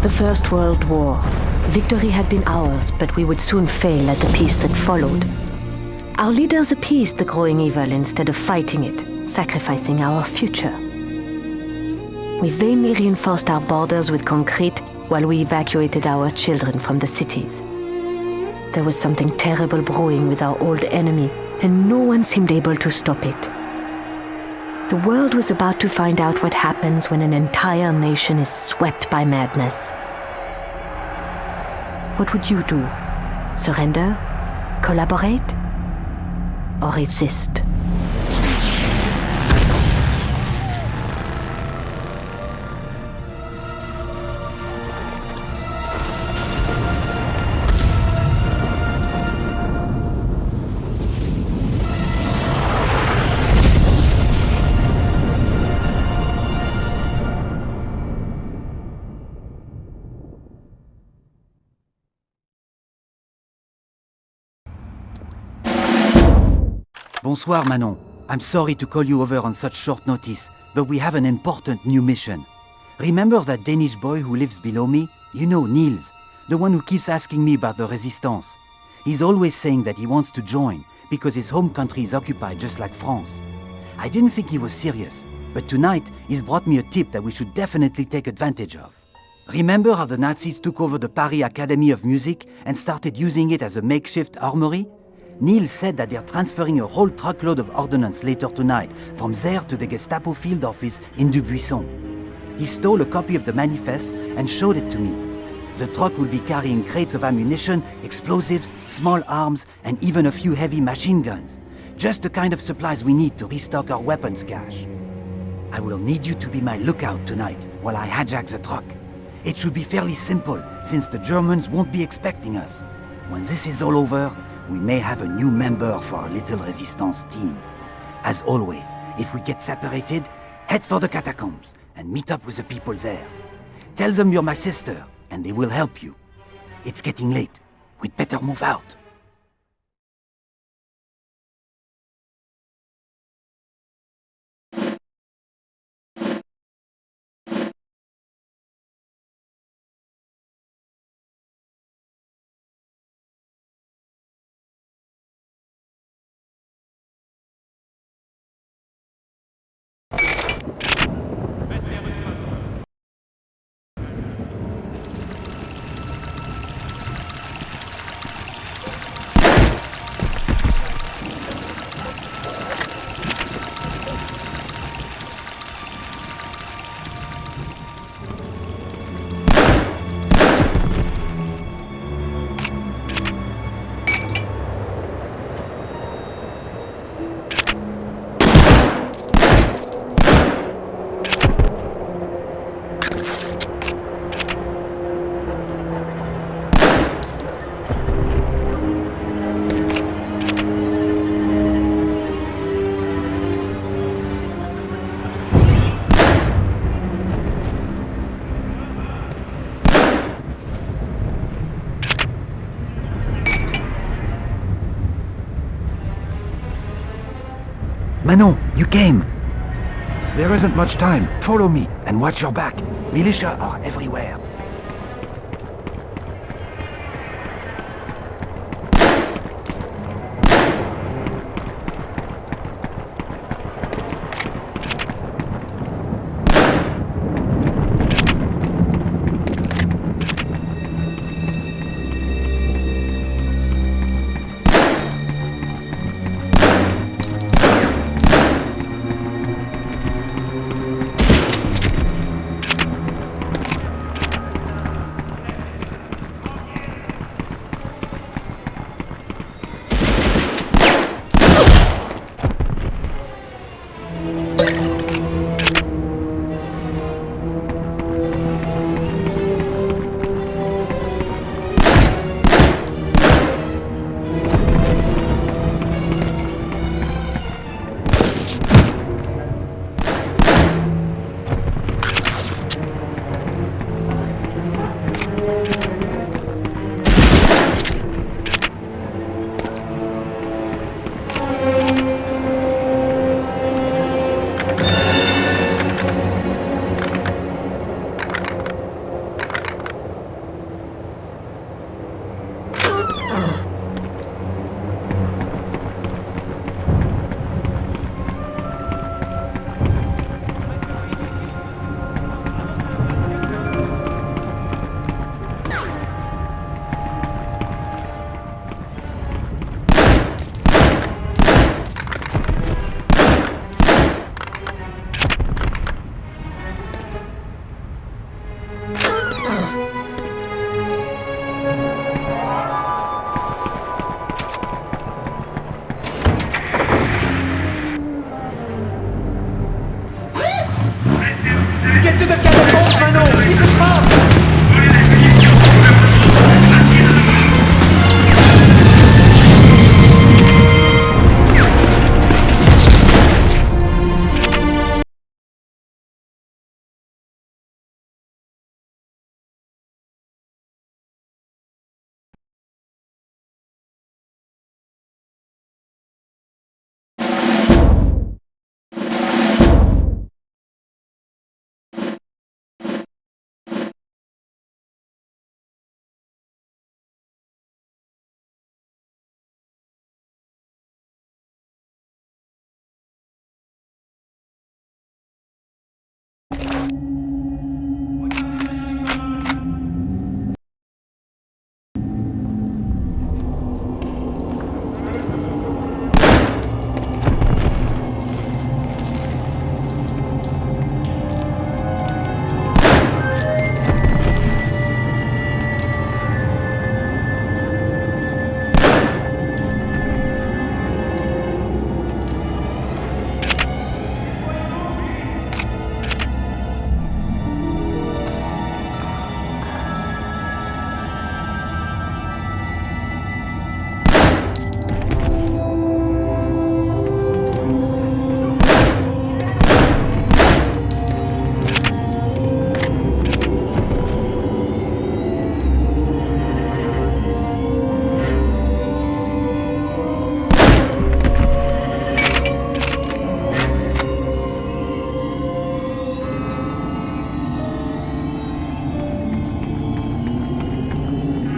The First World War. Victory had been ours, but we would soon fail at the peace that followed. Our leaders appeased the growing evil instead of fighting it, sacrificing our future. We vainly reinforced our borders with concrete while we evacuated our children from the cities. There was something terrible brewing with our old enemy, and no one seemed able to stop it. The world was about to find out what happens when an entire nation is swept by madness. What would you do? Surrender? Collaborate? Or resist? Bonsoir, Manon. I'm sorry to call you over on such short notice, but we have an important new mission. Remember that Danish boy who lives below me? You know, Niels, the one who keeps asking me about the Resistance. He's always saying that he wants to join, because his home country is occupied just like France. I didn't think he was serious, but tonight he's brought me a tip that we should definitely take advantage of. Remember how the Nazis took over the Paris Academy of Music and started using it as a makeshift armory? Niels said that they're transferring a whole truckload of ordnance later tonight from there to the Gestapo field office in Dubuisson. He stole a copy of the manifest and showed it to me. The truck will be carrying crates of ammunition, explosives, small arms, and even a few heavy machine guns. Just the kind of supplies we need to restock our weapons cache. I will need you to be my lookout tonight while I hijack the truck. It should be fairly simple, since the Germans won't be expecting us. When this is all over, we may have a new member for our little resistance team. As always, if we get separated, head for the catacombs and meet up with the people there. Tell them you're my sister, and they will help you. It's getting late. We'd better move out. Manon, you came! There isn't much time. Follow me and watch your back. Militia are everywhere.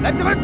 Bleib zurück!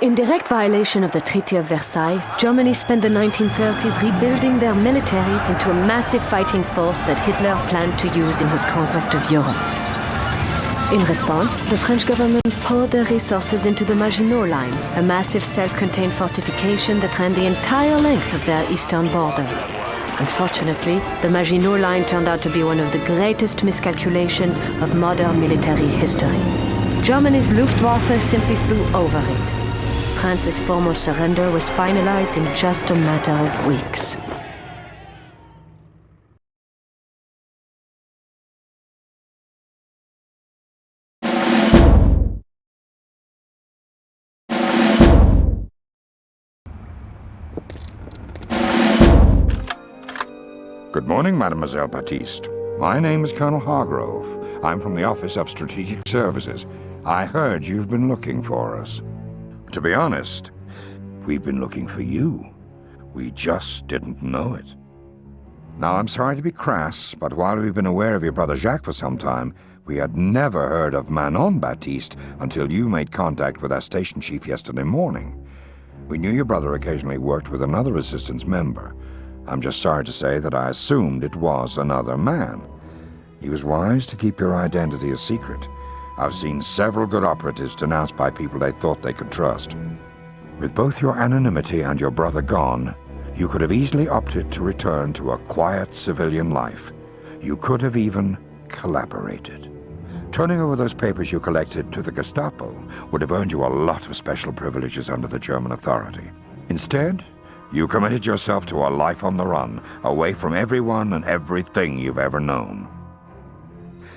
In direct violation of the Treaty of Versailles, Germany spent the 1930s rebuilding their military into a massive fighting force that Hitler planned to use in his conquest of Europe. In response, the French government poured their resources into the Maginot Line, a massive self-contained fortification that ran the entire length of their eastern border. Unfortunately, the Maginot Line turned out to be one of the greatest miscalculations of modern military history. Germany's Luftwaffe simply flew over it. France's formal surrender was finalized in just a matter of weeks. Good morning, Mademoiselle Baptiste. My name is Colonel Hargrove. I'm from the Office of Strategic Services. I heard you've been looking for us. To be honest, we've been looking for you. We just didn't know it. Now, I'm sorry to be crass, but while we've been aware of your brother Jacques for some time, we had never heard of Manon Baptiste until you made contact with our station chief yesterday morning. We knew your brother occasionally worked with another resistance member. I'm just sorry to say that I assumed it was another man. He was wise to keep your identity a secret. I've seen several good operatives denounced by people they thought they could trust. With both your anonymity and your brother gone, you could have easily opted to return to a quiet civilian life. You could have even collaborated. Turning over those papers you collected to the Gestapo would have earned you a lot of special privileges under the German authority. Instead, you committed yourself to a life on the run, away from everyone and everything you've ever known.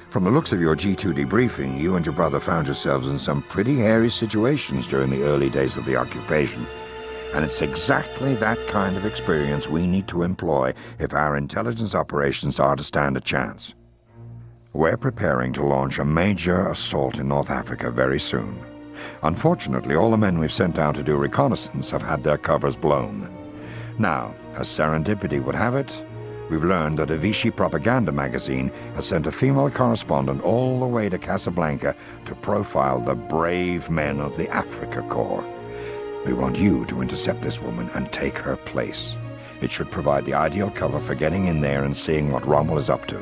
From the looks of your G2 debriefing, you and your brother found yourselves in some pretty hairy situations during the early days of the occupation. And it's exactly that kind of experience we need to employ if our intelligence operations are to stand a chance. We're preparing to launch a major assault in North Africa very soon. Unfortunately, all the men we've sent down to do reconnaissance have had their covers blown. Now, as serendipity would have it, we've learned that a Vichy propaganda magazine has sent a female correspondent all the way to Casablanca to profile the brave men of the Africa Corps. We want you to intercept this woman and take her place. It should provide the ideal cover for getting in there and seeing what Rommel is up to.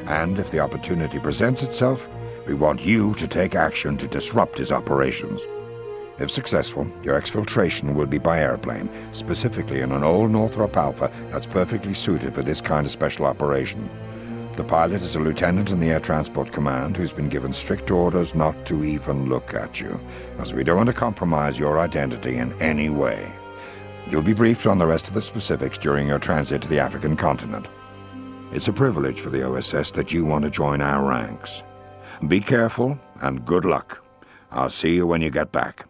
And if the opportunity presents itself, we want you to take action to disrupt his operations. If successful, your exfiltration will be by airplane, specifically in an old Northrop Alpha that's perfectly suited for this kind of special operation. The pilot is a lieutenant in the Air Transport Command who's been given strict orders not to even look at you, as we don't want to compromise your identity in any way. You'll be briefed on the rest of the specifics during your transit to the African continent. It's a privilege for the OSS that you want to join our ranks. Be careful and good luck. I'll see you when you get back.